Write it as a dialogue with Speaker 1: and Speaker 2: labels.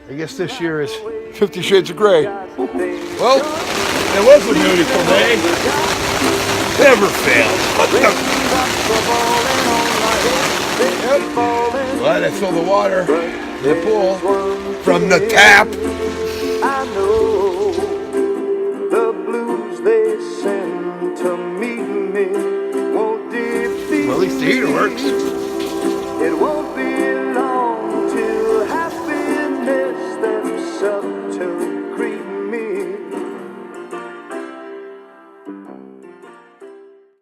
Speaker 1: I guess this year is
Speaker 2: 50 Shades of Grey.
Speaker 1: well. It was a beautiful day. Never fails. Yep. Glad I filled the water in the pool from the tap.